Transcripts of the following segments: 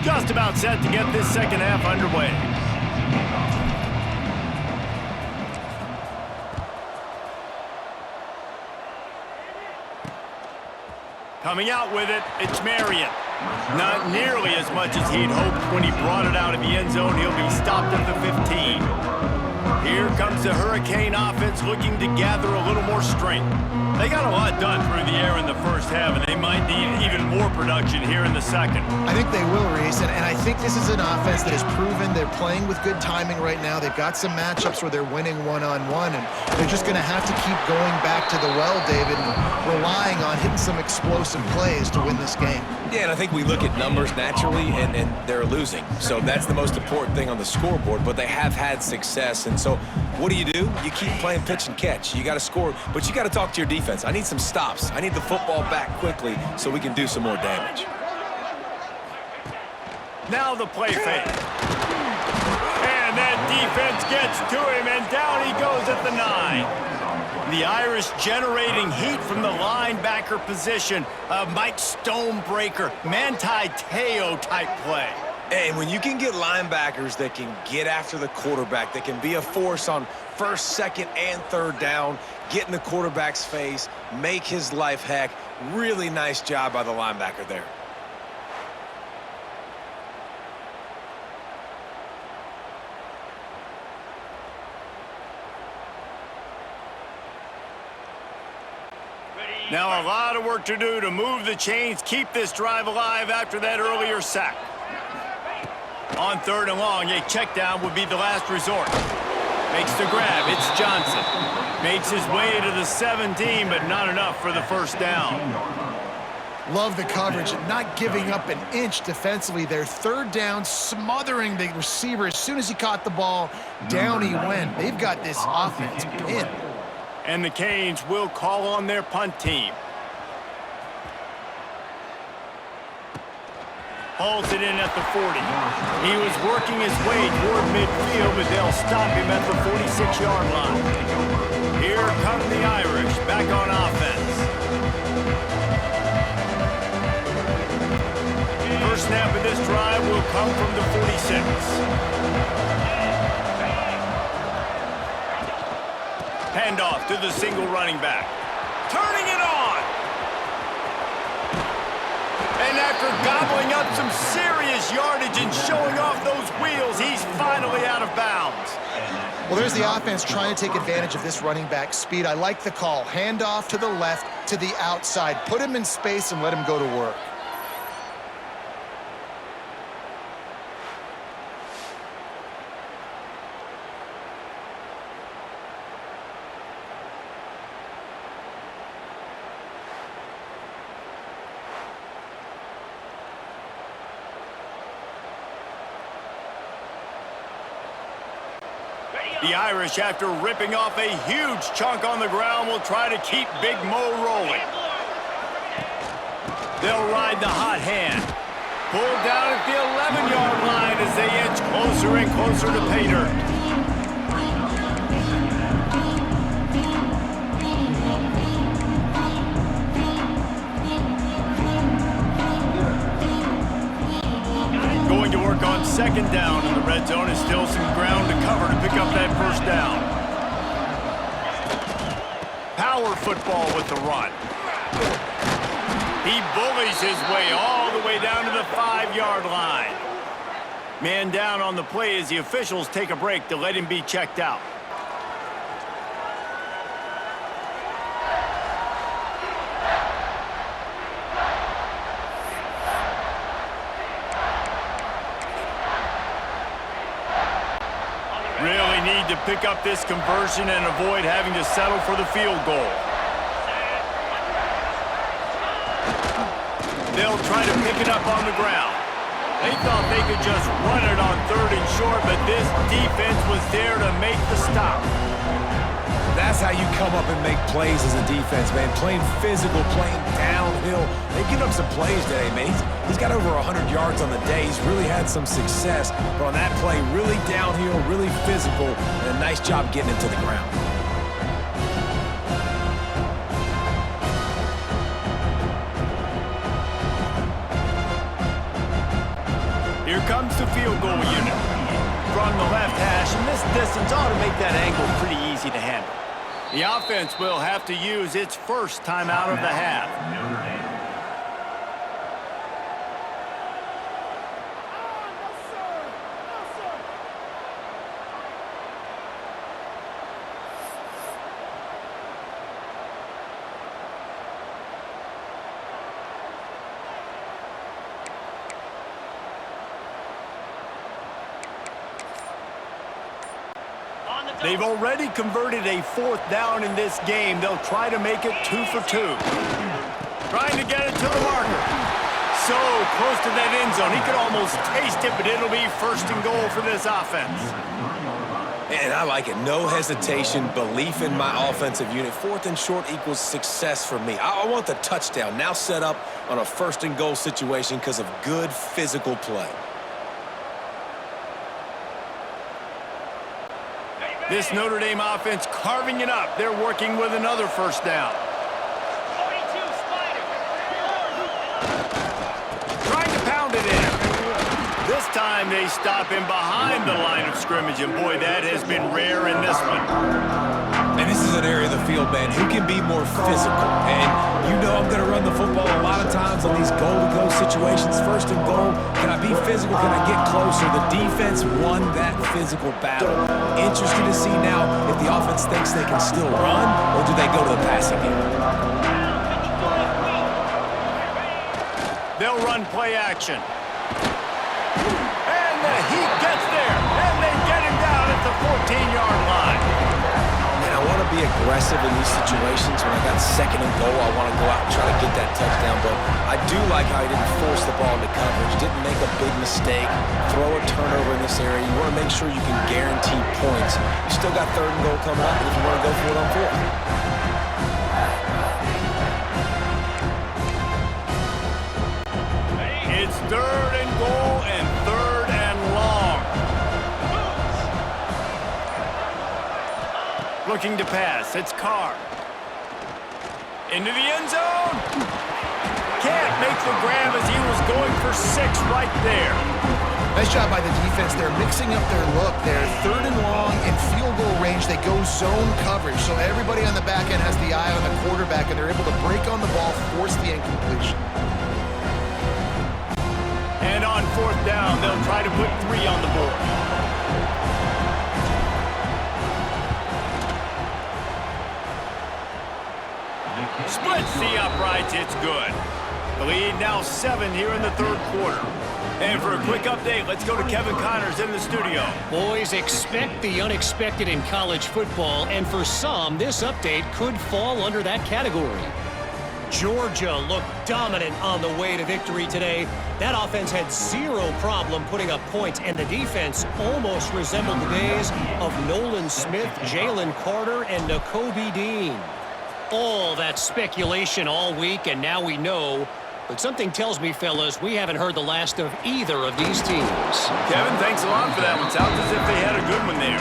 Just about set to get this second half underway. Coming out with it, it's Marion. Not nearly as much as he'd hoped when he brought it out of the end zone. He'll be stopped at the 15. Here comes the Hurricane offense looking to gather a little more strength. They got a lot done through the air in the first half, and they might need even more production here in the second. I think they will, Reese, and I think this is an offense that has proven they're playing with good timing right now. They've got some matchups where they're winning one-on-one, and they're just going to have to keep going back to the well, David, and relying on hitting some explosive plays to win this game. Yeah, and I think we look at numbers naturally, and they're losing. So that's the most important thing on the scoreboard, but they have had success. And so what do? You keep playing pitch and catch. You got to score, but you got to talk to your defense. I need some stops. I need the football back quickly so we can do some more damage. Now the play fake. And that defense gets to him, and down he goes at the 9. The Irish generating heat from the linebacker position. A Mike Stonebreaker, Manti Te'o type play. And when you can get linebackers that can get after the quarterback, that can be a force on first, second, and third down, get in the quarterback's face, make his life heck, really nice job by the linebacker there. Now a lot of work to do to move the chains, keep this drive alive after that earlier sack. On 3rd and long, a check down would be the last resort. Makes the grab, it's Johnson. Makes his way to the 17, but not enough for the first down. Love the coverage, not giving up an inch defensively. Their 3rd down, smothering the receiver. As soon as he caught the ball, down he went. They've got this offense pinned. And the Canes will call on their punt team. Hauls it in at the 40. He was working his way toward midfield, but they'll stop him at the 46-yard line. Here come the Irish back on offense. First snap of this drive will come from the 46. Handoff to the single running back. Turning it on! And after gobbling up some serious yardage and showing off those wheels, he's finally out of bounds. Well, there's the offense trying to take advantage of this running back speed. I like the call. Handoff to the left, to the outside. Put him in space and let him go to work. The Irish, after ripping off a huge chunk on the ground, will try to keep Big Mo rolling. They'll ride the hot hand. Pulled down at the 11-yard line as they inch closer and closer to pay dirt. Going to work on 2nd down in the red zone, and still some ground to cover to pick up that first down. Power football with the run. He bullies his way all the way down to the 5-yard line. Man down on the play as the officials take a break to let him be checked out. Really need to pick up this conversion and avoid having to settle for the field goal. They'll try to pick it up on the ground. They thought they could just run it on 3rd and short, but this defense was there to make the stop. That's how you come up and make plays as a defense, man. Playing physical, playing downhill. They've given up some plays today, man. He's got over 100 yards on the day. He's really had some success. But on that play, really downhill, really physical, and a nice job getting it to the ground. Here comes the field goal unit from the left hash, and this distance ought to make that angle pretty easy to handle. The offense will have to use its first timeout of the half. They've already converted a 4th down in this game. They'll try to make it 2 for 2. Trying to get it to the marker. So close to that end zone. He could almost taste it, but it'll be 1st and goal for this offense. And I like it. No hesitation, belief in my offensive unit. 4th and short equals success for me. I want the touchdown now set up on a 1st and goal situation because of good physical play. This Notre Dame offense carving it up. They're working with another 1st down. 42 Spider. Trying to pound it in. This time they stop him behind the line of scrimmage, and boy, that has been rare in this one. And this is an area of the field, man, who can be more physical. And you know I'm going to run the football a lot of times on these goal-to-go situations. 1st and goal, can I be physical? Can I get closer? The defense won that physical battle. Interested to see now if the offense thinks they can still run, or do they go to the passing game? They'll run play action. And the Heat gets there, and they get him down at the 14-yard line. I want to be aggressive in these situations. When I got 2nd and goal, I want to go out and try to get that touchdown. But I do like how he didn't force the ball into coverage, didn't make a big mistake, throw a turnover in this area. You want to make sure you can guarantee points. You still got 3rd and goal coming up, and if you want to go for it on 4th. It's 3rd and goal and 3rd and long. Looking to pass. It's Carr. Into the end zone. Can't make the grab as he was going for 6 right there. Nice job by the defense. They're mixing up their look. They're 3rd and long in field goal range. They go zone coverage. So everybody on the back end has the eye on the quarterback, and they're able to break on the ball, force the incompletion. And on 4th down, they'll try to put 3 on the board. Splits the uprights. It's good. The lead now 7 here in the 3rd quarter. And for a quick update, let's go to Kevin Connors in the studio. Boys, expect the unexpected in college football, and for some, this update could fall under that category. Georgia looked dominant on the way to victory today. That offense had 0 problem putting up points, and the defense almost resembled the days of Nolan Smith, Jalen Carter, and Nakobe Dean. All that speculation all week, and now we know. But something tells me, fellas, we haven't heard the last of either of these teams. Kevin, thanks a lot for that one. Sounds as if they had a good one there.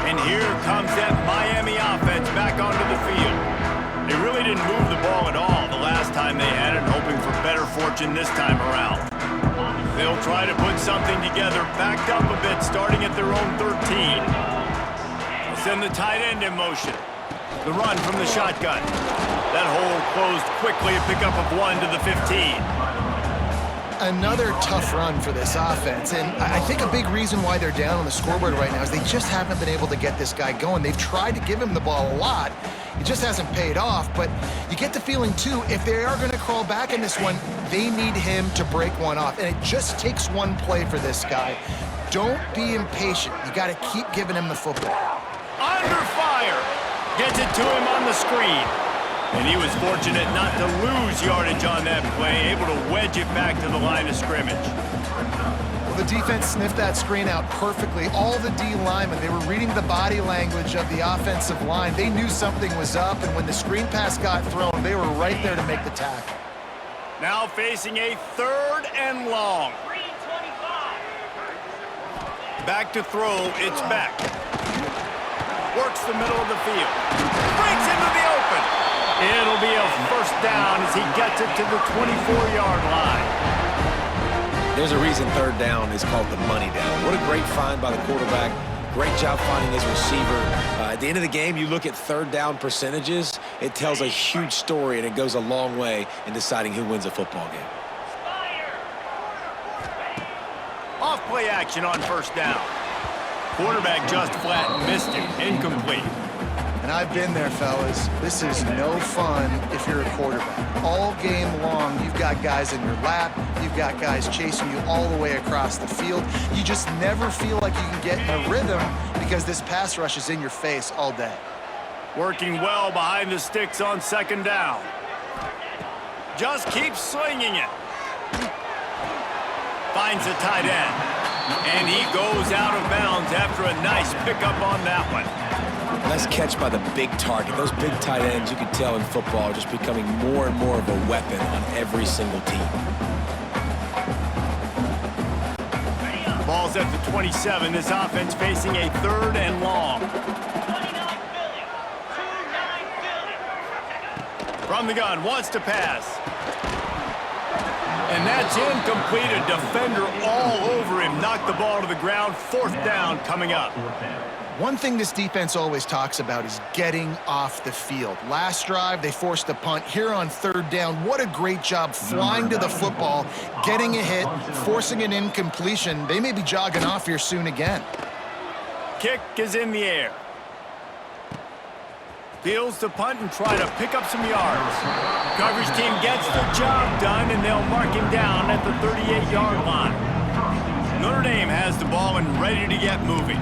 And here comes that Miami offense back onto the field. They really didn't move the ball at all the last time they had it, hoping for better fortune this time around. They'll try to put something together, backed up a bit, starting at their own 13. Send the tight end in motion. The run from the shotgun. That hole closed quickly, a pickup of 1 to the 15. Another tough run for this offense, and I think a big reason why they're down on the scoreboard right now is they just haven't been able to get this guy going. They've tried to give him the ball a lot. It just hasn't paid off, but you get the feeling, too, if they are going to crawl back in this one, they need him to break one off, and it just takes one play for this guy. Don't be impatient. You got to keep giving him the football. Under fire. Gets it to him on the screen. And he was fortunate not to lose yardage on that play, able to wedge it back to the line of scrimmage. Well, the defense sniffed that screen out perfectly. All the D linemen, they were reading the body language of the offensive line. They knew something was up, and when the screen pass got thrown, they were right there to make the tackle. Now facing a 3rd and long. Back to throw, it's back. Works the middle of the field. Breaks into the open. It'll be a 1st down as he gets it to the 24-yard line. There's a reason third down is called the money down. What a great find by the quarterback. Great job finding his receiver. At the end of the game, you look at third down percentages. It tells a huge story, and it goes a long way in deciding who wins a football game. Off play action on first down. Quarterback just flat missed it. Incomplete. And I've been there, fellas. This is no fun if you're a quarterback. All game long, you've got guys in your lap. You've got guys chasing you all the way across the field. You just never feel like you can get in a rhythm because this pass rush is in your face all day. Working well behind the sticks on second down. Just keeps slinging it. Finds a tight end. And he goes out of bounds after a nice pickup on that one. Nice catch by the big target. Those big tight ends, you can tell in football, are just becoming more and more of a weapon on every single team. Ball's at the 27. This offense facing a third and long. From the gun, wants to pass. And that's incomplete. A defender all over him. Knocked the ball to the ground. Fourth down coming up. One thing this defense always talks about is getting off the field. Last drive, they forced a punt. Here on third down, what a great job flying to the football, getting a hit, forcing an incompletion. They may be jogging off here soon again. Kick is in the air. Fields the punt and try to pick up some yards. Coverage team gets the job done, and they'll mark him down at the 38-yard line. Notre Dame has the ball and ready to get moving.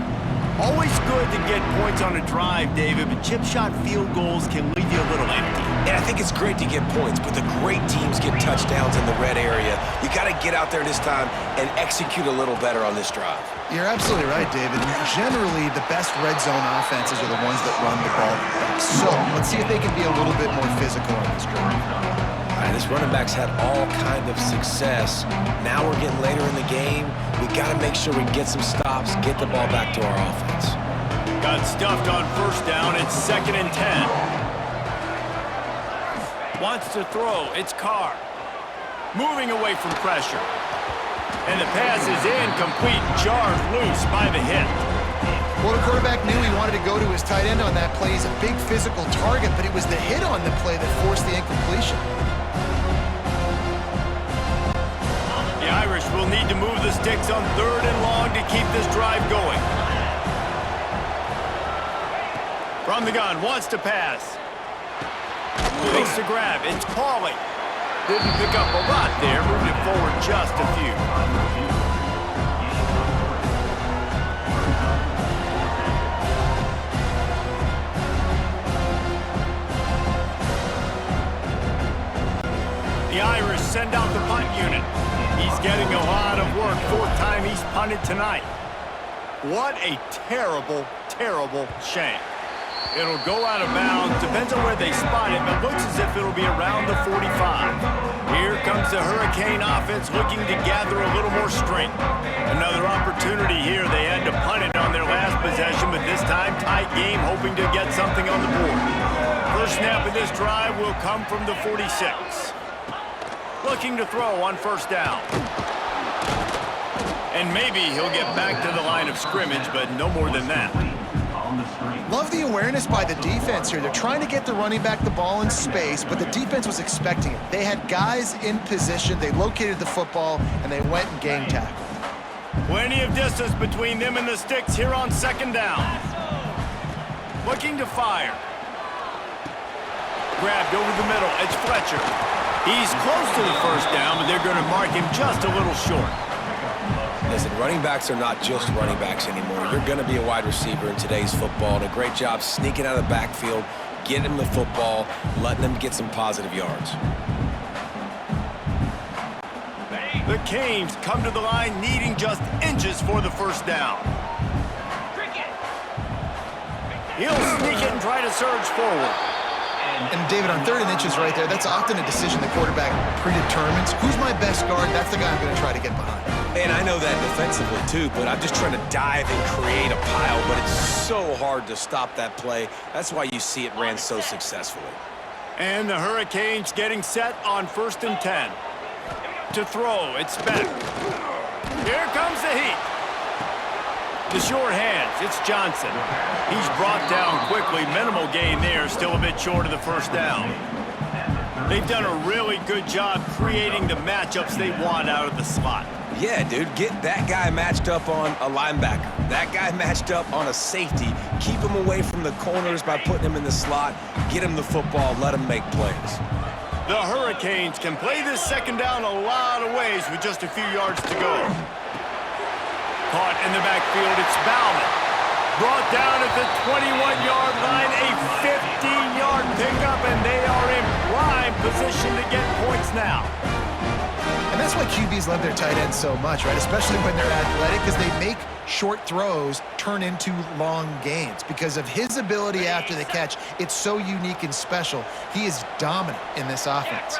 Always good to get points on a drive, David, but chip shot field goals can leave you a little empty. And I think it's great to get points, but the great teams get touchdowns in the red area. You got to get out there this time and execute a little better on this drive. You're absolutely right, David. Generally, the best red zone offenses are the ones that run the ball best. So let's see if they can be a little bit more physical on this drive. All right, this running back's had all kind of success. Now we're getting later in the game. We got to make sure we get some stops, get the ball back to our offense. Got stuffed on first down. It's 2nd and 10. Wants to throw. It's Carr. Moving away from pressure. And the pass is incomplete. Jarred loose by the hit. Well, the quarterback knew he wanted to go to his tight end on that play. He's a big physical target, but it was the hit on the play that forced the incompletion. The Irish will need to move the sticks on third and long to keep this drive going. From the gun, wants to pass. Makes the grab. It's Pauly. Didn't pick up a lot there. Moved it forward just a few. The Irish send out the punt unit. He's getting a lot of work. Fourth time he's punted tonight. What a terrible, terrible shank. It'll go out of bounds. Depends on where they spot it, but looks as if it'll be around the 45. Here comes the Hurricane offense looking to gather a little more strength. Another opportunity here. They had to punt it on their last possession, but this time tight game, hoping to get something on the board. First snap of this drive will come from the 46. Looking to throw on first down. And maybe he'll get back to the line of scrimmage, but no more than that. Love the awareness by the defense here. They're trying to get the running back the ball in space, but the defense was expecting it. They had guys in position. They located the football, and they went and game tackled. Plenty of distance between them and the sticks here on second down. Looking to fire. Grabbed over the middle. It's Fletcher. He's close to the first down, but they're going to mark him just a little short. Listen, running backs are not just running backs anymore. You're going to be a wide receiver in today's football, and a great job sneaking out of the backfield, getting them the football, letting them get some positive yards. The Canes come to the line needing just inches for the first down. He'll sneak it and try to surge forward. And David, on 3rd and inches right there, that's often a decision the quarterback predetermines. Who's my best guard? That's the guy I'm going to try to get behind. And I know that defensively too, but I'm just trying to dive and create a pile, but it's so hard to stop that play. That's why you see it ran so successfully. And the Hurricanes getting set on 1st and 10. To throw, it's Beck. Here comes the heat. The short hands, it's Johnson. He's brought down quickly. Minimal gain there, still a bit short of the first down. They've done a really good job creating the matchups they want out of the slot. Yeah, dude, get that guy matched up on a linebacker. That guy matched up on a safety. Keep him away from the corners by putting him in the slot. Get him the football, let him make plays. The Hurricanes can play this second down a lot of ways with just a few yards to go. Caught in the backfield, it's Bauman. Brought down at the 21-yard line, a 15-yard pickup, and they are in prime position to get points now. And that's why QBs love their tight ends so much, right? Especially when they're athletic, because they make short throws turn into long gains. Because of his ability after the catch, it's so unique and special. He is dominant in this offense.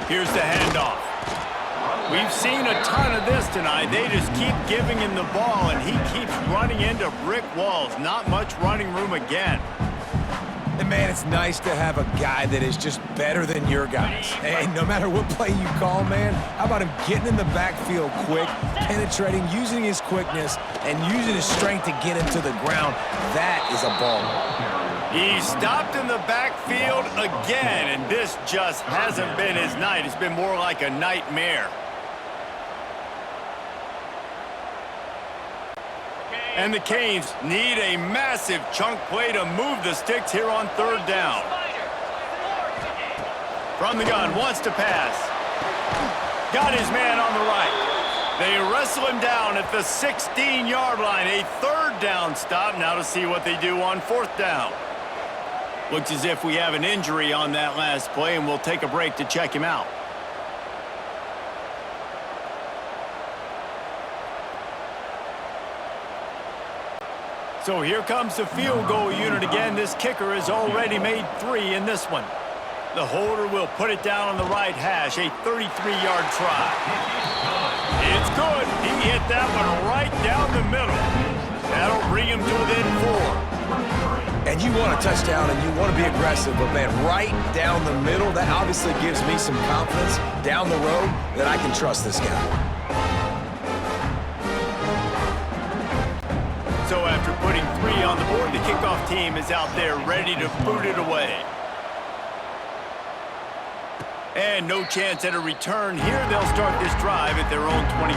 Here's the handoff. We've seen a ton of this tonight. They just keep giving him the ball, and he keeps running into brick walls. Not much running room again. And, man, it's nice to have a guy that is just better than your guys. And no matter what play you call, man, how about him getting in the backfield quick, penetrating, using his quickness, and using his strength to get him to the ground. That is a baller. He stopped in the backfield again, and this just hasn't been his night. It's been more like a nightmare. And the Canes need a massive chunk play to move the sticks here on third down. From the gun, wants to pass. Got his man on the right. They wrestle him down at the 16-yard line. A third down stop. Now to see what they do on fourth down. Looks as if we have an injury on that last play, and we'll take a break to check him out. So here comes the field goal unit again. This kicker has already made 3 in this one. The holder will put it down on the right hash, a 33-yard try. It's good. He hit that one right down the middle. That'll bring him to within 4. And you want a touchdown and you want to be aggressive, but, man, right down the middle, that obviously gives me some confidence down the road that I can trust this guy. So after putting 3 on the board, the kickoff team is out there ready to boot it away. And no chance at a return here. They'll start this drive at their own 25.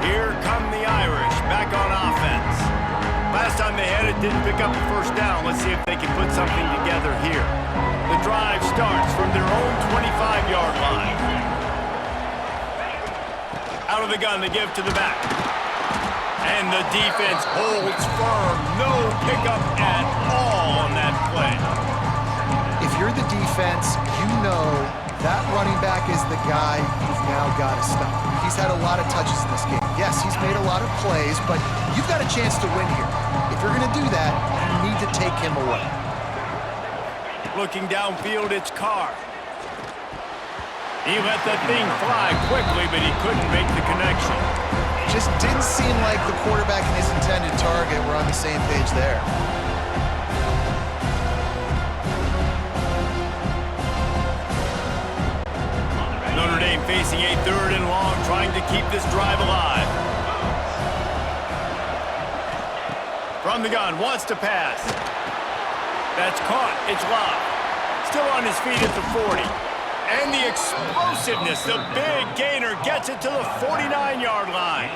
Here come the Irish back on offense. Last time they had it, didn't pick up the first down. Let's see if they can put something together here. The drive starts from their own 25-yard line. Out of the gun, they give to the back. And the defense holds firm. No pickup at all on that play. If you're the defense, you know that running back is the guy you've now got to stop. He's had a lot of touches in this game. Yes, he's made a lot of plays, but you've got a chance to win here. If you're going to do that, you need to take him away. Looking downfield, it's Carr. He let that thing fly quickly, but he couldn't make the connection. Just didn't seem like the quarterback and his intended target were on the same page there. Notre Dame facing a 3rd and long, trying to keep this drive alive. From the gun, wants to pass. That's caught. It's locked. Still on his feet at the 40. And the explosiveness, the big gainer gets it to the 49-yard line.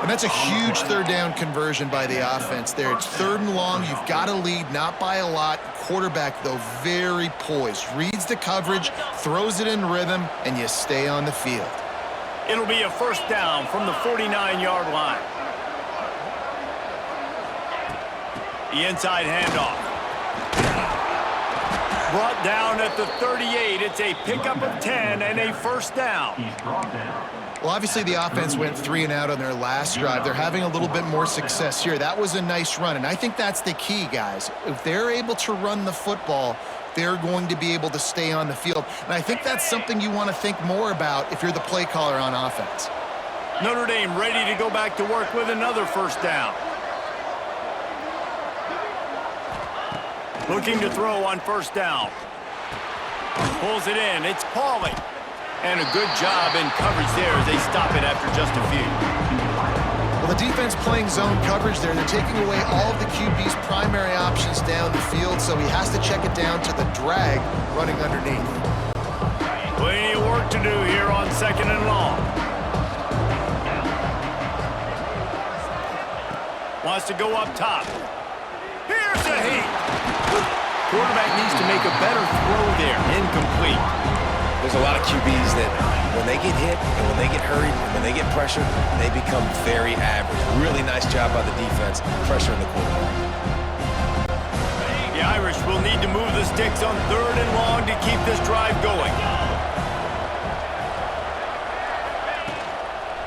And that's a huge third down conversion by the offense there. It's 3rd and long. You've got to lead, not by a lot. Quarterback, though, very poised. Reads the coverage, throws it in rhythm, and you stay on the field. It'll be a first down from the 49-yard line. The inside handoff. Brought down at the 38. It's a pickup of 10 and a first down. Well, obviously the offense went 3 and out on their last drive. They're having a little bit more success here. That was a nice run, and I think that's the key, guys. If they're able to run the football, they're going to be able to stay on the field. And I think that's something you want to think more about if you're the play caller on offense. Notre Dame ready to go back to work with another first down. Looking to throw on first down. Pulls it in. It's Pauly. And a good job in coverage there as they stop it after just a few. Well, the defense playing zone coverage there. They're taking away all of the QB's primary options down the field, so he has to check it down to the drag running underneath. Plenty of work to do here on 2nd and long. Wants to go up top. Here's a heat. Quarterback needs to make a better throw there. Incomplete. There's a lot of QBs that when they get hit and when they get hurried and when they get pressured, they become very average. Really nice job by the defense pressuring the quarterback. The Irish will need to move the sticks on 3rd and long to keep this drive going.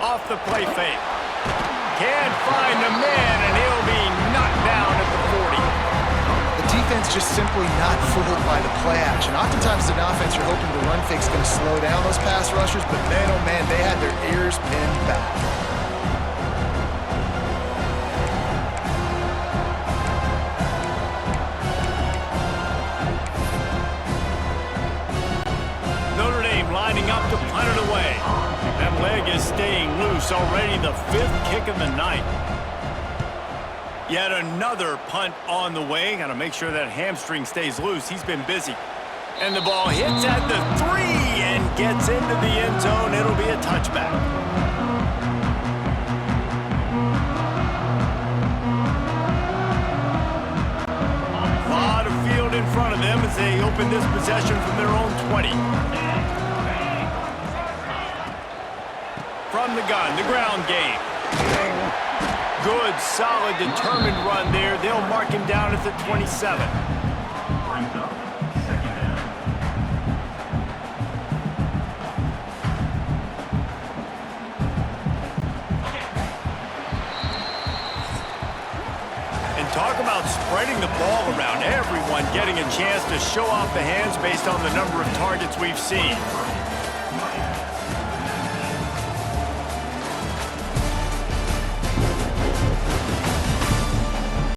Off the play fake. Can't find the man, and he'll be knocked down at the 40. The defense just simply not fooled by the play action. Oftentimes, an offense, you're hoping the run fake's going to slow down those pass rushers, but man, oh man, they had their ears pinned back. Notre Dame lining up to punt it away. That leg is staying loose already, the 5th kick of the night. Yet another punt on the way. Got to make sure that hamstring stays loose. He's been busy. And the ball hits at the 3 and gets into the end zone. It'll be a touchback. A lot of field in front of them as they open this possession from their own 20. From the gun, the ground game. Good, solid, determined run there. They'll mark him down at the 27. And talk about spreading the ball around. Everyone getting a chance to show off the hands based on the number of targets we've seen.